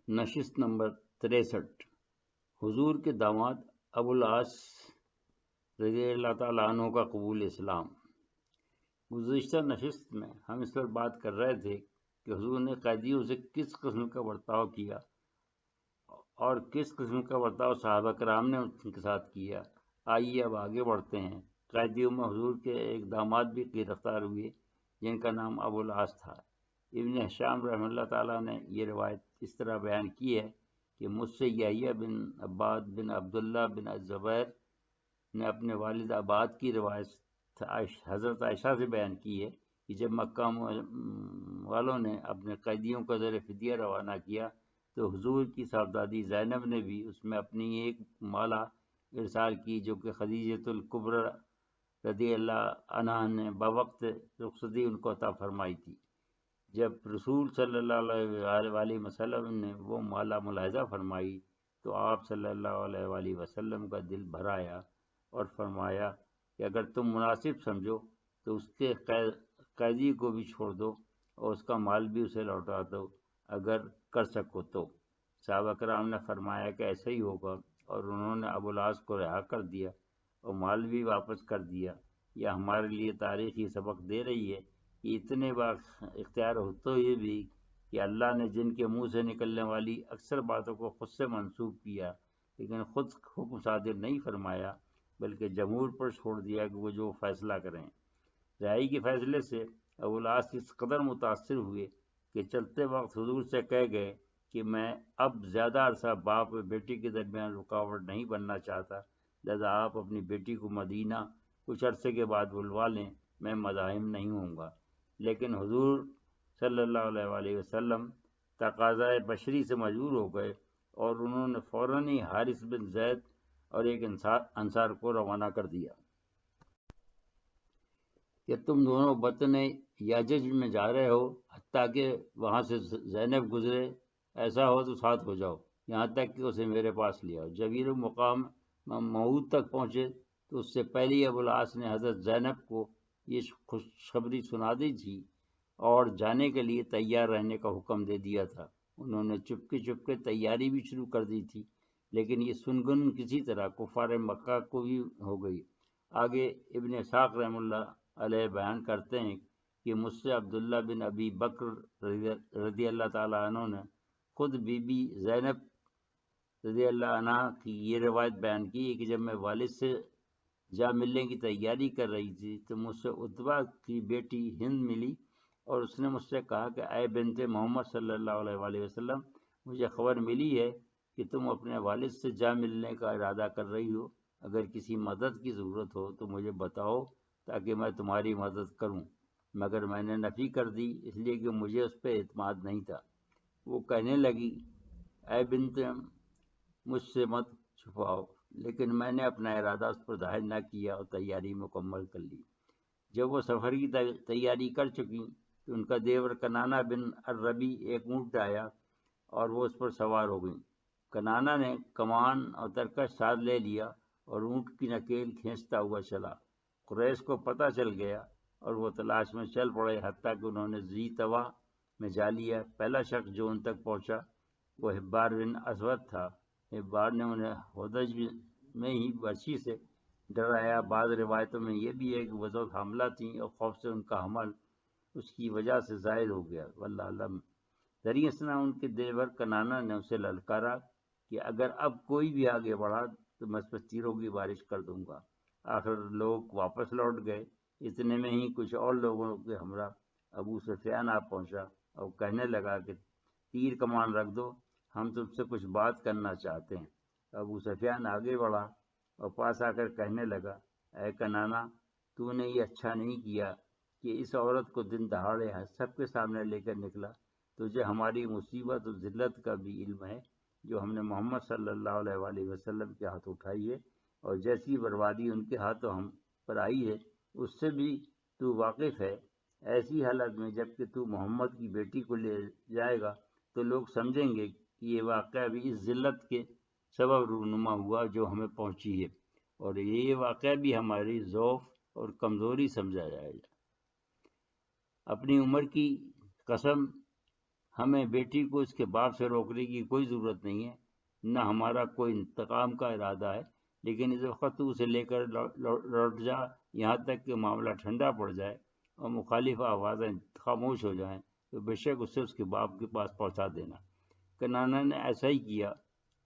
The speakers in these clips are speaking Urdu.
نشست نمبر 63 حضور کے داماد ابو العاص رضی اللہ تعالیٰ عنہ کا قبول اسلام۔ گزشتہ نشست میں ہم اس پر بات کر رہے تھے کہ حضور نے قیدیوں سے کس قسم کا برتاؤ کیا اور کس قسم کا برتاؤ صحابہ کرام نے ان کے ساتھ کیا۔ آئیے اب آگے بڑھتے ہیں۔ قیدیوں میں حضور کے ایک داماد بھی گرفتار ہوئے جن کا نام ابو العاص تھا۔ ابن ہشام رحمہ اللہ تعالیٰ نے یہ روایت اس طرح بیان کی ہے کہ مجھ سے یحییٰ بن عباد بن عبداللہ بن الزبیر نے اپنے والد عباد کی روایت حضرت عائشہ سے بیان کی ہے کہ جب مکہ والوں نے اپنے قیدیوں کا زر فدیہ روانہ کیا تو حضور کی صاحبزادی زینب نے بھی اس میں اپنی ایک مالا ارسال کی جو کہ خدیجۃ الکبریٰ رضی اللہ عنہا نے بوقت رخصتی ان کو عطا فرمائی تھی۔ جب رسول صلی اللہ علیہ وسلم نے وہ مالا ملاحظہ فرمائی تو آپ صلی اللہ علیہ وسلم کا دل بھر آیا اور فرمایا کہ اگر تم مناسب سمجھو تو اس کے قیدی کو بھی چھوڑ دو اور اس کا مال بھی اسے لوٹا دو اگر کر سکو تو۔ صحابہ کرام نے فرمایا کہ ایسا ہی ہوگا اور انہوں نے ابو العاص کو رہا کر دیا اور مال بھی واپس کر دیا۔ یہ ہمارے لیے تاریخی سبق دے رہی ہے کہ اتنے اختیار ہوتے ہوئے بھی کہ اللہ نے جن کے منہ سے نکلنے والی اکثر باتوں کو خود سے منسوخ کیا لیکن خود حکم صادر نہیں فرمایا بلکہ جمہور پر چھوڑ دیا کہ وہ جو فیصلہ کریں۔ رہائی کے فیصلے سے ابو العاص اس قدر متاثر ہوئے کہ چلتے وقت حضور سے کہہ گئے کہ میں اب زیادہ عرصہ باپ و بیٹی کے درمیان رکاوٹ نہیں بننا چاہتا، لہذا آپ اپنی بیٹی کو مدینہ کچھ عرصے کے بعد بلوا لیں، میں مزاحم نہیں ہوں گا۔ لیکن حضور صلی اللہ علیہ وسلم تقاضۂ بشری سے مجبور ہو گئے اور انہوں نے فوراً ہی حارث بن زید اور ایک انصار کو روانہ کر دیا کہ تم دونوں بطن یاجج میں جا رہے ہو، حتیٰ کہ وہاں سے زینب گزرے، ایسا ہو تو ساتھ ہو جاؤ یہاں تک کہ اسے میرے پاس لے آؤ۔ جب یہ مقام موعود تک پہنچے تو اس سے پہلے ابو العاص نے حضرت زینب کو یہ خوشخبری سنا دی تھی اور جانے کے لیے تیار رہنے کا حکم دے دیا تھا۔ انہوں نے چپکے تیاری بھی شروع کر دی تھی لیکن یہ سنگن کسی طرح کفار مکہ کو بھی ہو گئی۔ آگے ابن اسحاق رحمہ اللہ علیہ بیان کرتے ہیں کہ مجھ سے عبداللہ بن ابی بکر رضی اللہ تعالیٰ عنہ نے خود بی بی زینب رضی اللہ عنہ کی یہ روایت بیان کی ہے کہ جب میں والد سے جا ملنے کی تیاری کر رہی تھی تو مجھ سے عتبہ کی بیٹی ہند ملی اور اس نے مجھ سے کہا کہ اے بنت محمد صلی اللہ علیہ وسلم، مجھے خبر ملی ہے کہ تم اپنے والد سے جا ملنے کا ارادہ کر رہی ہو، اگر کسی مدد کی ضرورت ہو تو مجھے بتاؤ تاکہ میں تمہاری مدد کروں، مگر میں نے نفی کر دی اس لیے کہ مجھے اس پہ اعتماد نہیں تھا۔ وہ کہنے لگی اے بنت مجھ سے مت چھپاؤ، لیکن میں نے اپنا ارادہ اس پر ظاہر نہ کیا اور تیاری مکمل کر لی۔ جب وہ سفر کی تیاری کر چکی تو ان کا دیور کنانہ بن الربی ایک اونٹ آیا اور وہ اس پر سوار ہو گئی۔ کنانہ نے کمان اور ترکش ساتھ لے لیا اور اونٹ کی نکیل کھینچتا ہوا چلا۔ قریش کو پتہ چل گیا اور وہ تلاش میں چل پڑے حتیٰ کہ انہوں نے ذی طوا میں جا لیا۔ پہلا شخص جو ان تک پہنچا وہ حبار بن اسود تھا۔ حبار نے انہیں ہودج میں ہی برچھی سے ڈرایا۔ بعض روایتوں میں یہ بھی ہے کہ وہ ذات حاملہ تھیں اور خوف سے ان کا حمل اس کی وجہ سے ظاہر ہو گیا، واللہ علم۔ دریں اثنا ان کے دیور کنانہ نے اسے للکارا کہ اگر اب کوئی بھی آگے بڑھا تو میں اس پر تیروں کی بارش کر دوں گا۔ آخر لوگ واپس لوٹ گئے۔ اتنے میں ہی کچھ اور لوگوں کے ہمراہ ابو سفیان آ پہنچا اور کہنے لگا کہ تیر کمان رکھ دو، ہم تم سے کچھ بات کرنا چاہتے ہیں۔ ابو سفیان آگے بڑھا اور پاس آ کر کہنے لگا اے کنانہ، تو نے یہ اچھا نہیں کیا کہ اس عورت کو دن دہاڑے سب کے سامنے لے کر نکلا۔ تجھے ہماری مصیبت اور ذلت کا بھی علم ہے جو ہم نے محمد صلی اللہ علیہ وسلم کے ہاتھ اٹھائی ہے اور جیسی بربادی ان کے ہاتھوں ہم پر آئی ہے اس سے بھی تو واقف ہے۔ ایسی حالت میں جب کہ تو محمد کی بیٹی کو لے جائے گا تو لوگ سمجھیں گے کہ یہ واقعہ بھی اس ذلت کے سبب رونما ہوا جو ہمیں پہنچی ہے اور یہ واقعہ بھی ہماری ضعف اور کمزوری سمجھا جائے گا۔ اپنی عمر کی قسم ہمیں بیٹی کو اس کے باپ سے روکنے کی کوئی ضرورت نہیں ہے، نہ ہمارا کوئی انتقام کا ارادہ ہے، لیکن اس وقت تو اسے لے کر لوٹ جا یہاں تک کہ معاملہ ٹھنڈا پڑ جائے اور مخالف آوازیں خاموش ہو جائیں تو بے شک اسے اس کے باپ کے پاس پہنچا دینا۔ کنانا نے ایسا ہی کیا،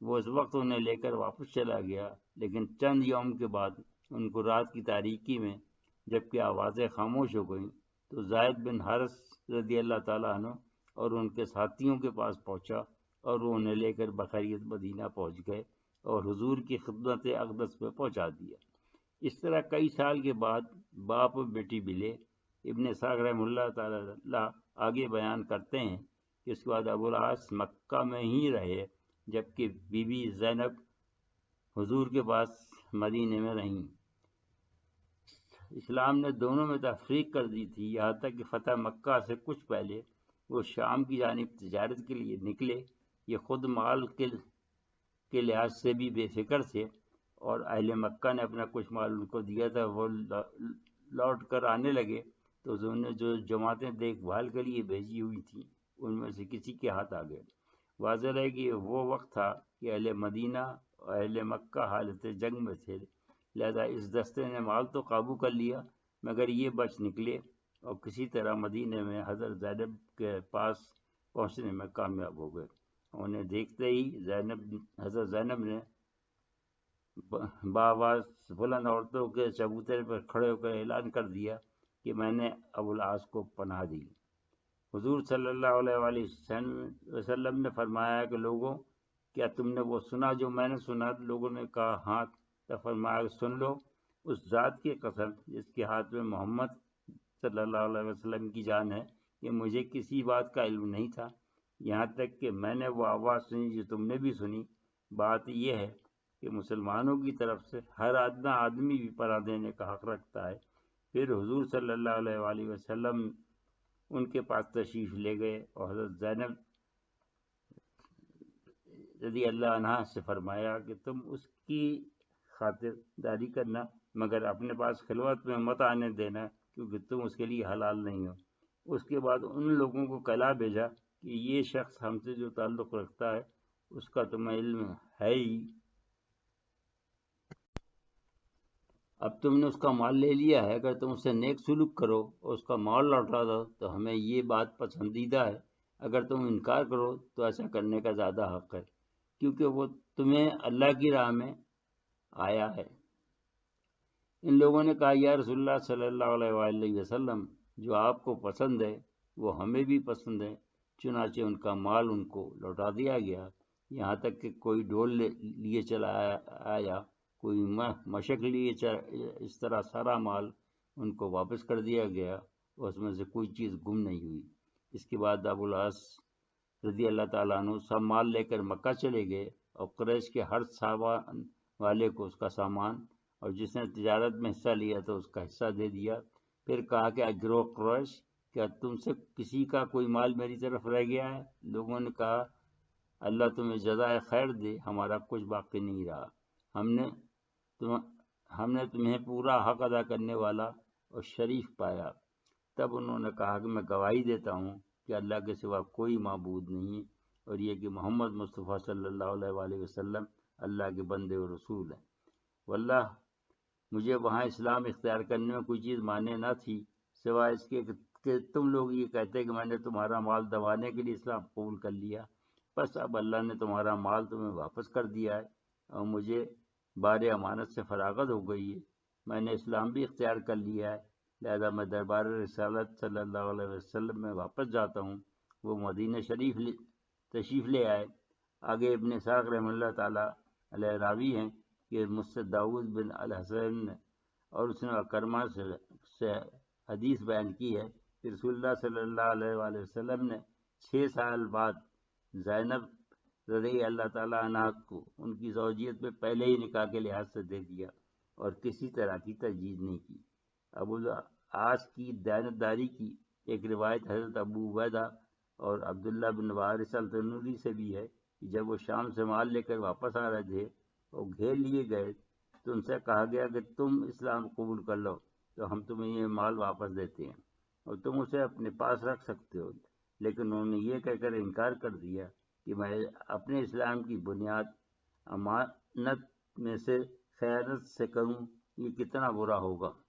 وہ اس وقت انہیں لے کر واپس چلا گیا، لیکن چند یوم کے بعد ان کو رات کی تاریکی میں جبکہ آوازیں خاموش ہو گئیں تو زید بن حارث رضی اللہ تعالیٰ عنہ اور ان کے ساتھیوں کے پاس پہنچا اور وہ انہیں لے کر بخیریت مدینہ پہنچ گئے اور حضور کی خدمت اقدس پہ پہنچا دیا۔ اس طرح کئی سال کے بعد باپ و بیٹی ملے۔ ابن اسحاق رحمہ اللہ تعالیٰ آگے بیان کرتے ہیں کہ اس کے بعد ابو العاص مکہ میں ہی رہے جبکہ بی بی زینب حضور کے پاس مدینے میں رہیں۔ اسلام نے دونوں میں تفریق کر دی تھی، یہاں تک کہ فتح مکہ سے کچھ پہلے وہ شام کی جانب تجارت کے لیے نکلے۔ یہ خود مال کے لحاظ سے بھی بے فکر تھے اور اہل مکہ نے اپنا کچھ مال ان کو دیا تھا، وہ لوٹ کر آنے لگے تو انہوں نے جو جماعتیں دیکھ بھال کے لیے بھیجی ہوئی تھیں ان میں سے کسی کے ہاتھ آ گئے۔ واضح ہے کہ وہ وقت تھا کہ اہل مدینہ اور اہل مکہ حالت جنگ میں تھے، لہذا اس دستے نے مال تو قابو کر لیا مگر یہ بچ نکلے اور کسی طرح مدینے میں حضرت زینب کے پاس پہنچنے میں کامیاب ہو گئے۔ انہیں دیکھتے ہی حضرت زینب نے بآواز بلند عورتوں کے چبوترے پر کھڑے ہو کر اعلان کر دیا کہ میں نے ابو العاص کو پناہ دی۔ حضور صلی اللہ علیہ وآلہ وسلم نے فرمایا کہ لوگوں، کیا تم نے وہ سنا جو میں نے سنا؟ لوگوں نے کہا ہاں۔ تب فرمایا کہ سن لو، اس ذات کی قسم جس کے ہاتھ میں محمد صلی اللہ علیہ وسلم کی جان ہے کہ مجھے کسی بات کا علم نہیں تھا یہاں تک کہ میں نے وہ آواز سنی جو تم نے بھی سنی۔ بات یہ ہے کہ مسلمانوں کی طرف سے ہر ادنا آدمی بھی پناہ دینے کا حق رکھتا ہے۔ پھر حضور صلی اللہ علیہ وآلہ وسلم ان کے پاس تشریف لے گئے اور حضرت زینب رضی اللہ عنہ سے فرمایا کہ تم اس کی خاطر داری کرنا مگر اپنے پاس خلوت میں مت آنے دینا کیونکہ تم اس کے لیے حلال نہیں ہو۔ اس کے بعد ان لوگوں کو کہلا بھیجا کہ یہ شخص ہم سے جو تعلق رکھتا ہے اس کا تمہیں علم ہے ہی، اب تم نے اس کا مال لے لیا ہے، اگر تم اسے نیک سلوک کرو اور اس کا مال لوٹا دو تو ہمیں یہ بات پسندیدہ ہے، اگر تم انکار کرو تو ایسا کرنے کا زیادہ حق ہے کیونکہ وہ تمہیں اللہ کی راہ میں آیا ہے۔ ان لوگوں نے کہا یا رسول اللہ صلی اللہ علیہ وآلہ وسلم، جو آپ کو پسند ہے وہ ہمیں بھی پسند ہے۔ چنانچہ ان کا مال ان کو لوٹا دیا گیا، یہاں تک کہ کوئی ڈول لیے چلا آیا، کوئی مشق لیے اس طرح سارا مال ان کو واپس کر دیا گیا اور اس میں سے کوئی چیز گم نہیں ہوئی۔ اس کے بعد ابو العاص رضی اللہ تعالیٰ عنہ سب مال لے کر مکہ چلے گئے اور قریش کے ہر سامان والے کو اس کا سامان اور جس نے تجارت میں حصہ لیا تو اس کا حصہ دے دیا۔ پھر کہا کہ گروہ قریش، کیا تم سے کسی کا کوئی مال میری طرف رہ گیا ہے؟ لوگوں نے کہا اللہ تمہیں جزائے خیر دے، ہمارا کچھ باقی نہیں رہا، ہم نے تمہیں پورا حق ادا کرنے والا اور شریف پایا۔ تب انہوں نے کہا کہ میں گواہی دیتا ہوں کہ اللہ کے سوا کوئی معبود نہیں اور یہ کہ محمد مصطفیٰ صلی اللہ علیہ وآلہ وسلم اللہ کے بندے اور رسول ہیں۔ واللہ مجھے وہاں اسلام اختیار کرنے میں کوئی چیز مانے نہ تھی سوائے اس کے کہ تم لوگ یہ کہتے کہ میں نے تمہارا مال دبانے کے لیے اسلام قبول کر لیا، بس اب اللہ نے تمہارا مال تمہیں واپس کر دیا ہے اور مجھے بار امانت سے فراغت ہو گئی ہے، میں نے اسلام بھی اختیار کر لیا ہے، لہذا میں دربار رسالت صلی اللہ علیہ وسلم میں واپس جاتا ہوں۔ وہ مدینہ شریف تشریف لے آئے۔ آگے ابن اسحاق رحمہ اللہ تعالیٰ علیہ راوی ہیں کہ مجھ سے داؤد بن الحسن نے اور اس نے اکرمہ سے حدیث بیان کی ہے کہ رسول اللہ صلی اللہ علیہ وآلہ وسلم نے 6 سال بعد زینب رضی اللہ تعالیٰ عنہ کو ان کی زوجیت میں پہلے ہی نکاح کے لحاظ سے دے دیا اور کسی طرح کی تجدید نہیں کی۔ ابو العاص کی دیانتداری کی ایک روایت حضرت ابو عبیدہ اور عبداللہ بن وارث التنوری سے بھی ہے کہ جب وہ شام سے مال لے کر واپس آ رہے تھے اور گھیر لیے گئے تو ان سے کہا گیا کہ تم اسلام قبول کر لو تو ہم تمہیں یہ مال واپس دیتے ہیں اور تم اسے اپنے پاس رکھ سکتے ہو، لیکن انہوں نے یہ کہہ کر انکار کر دیا کہ میں اپنے اسلام کی بنیاد امانت میں سے خیانت سے کروں، یہ کتنا برا ہوگا۔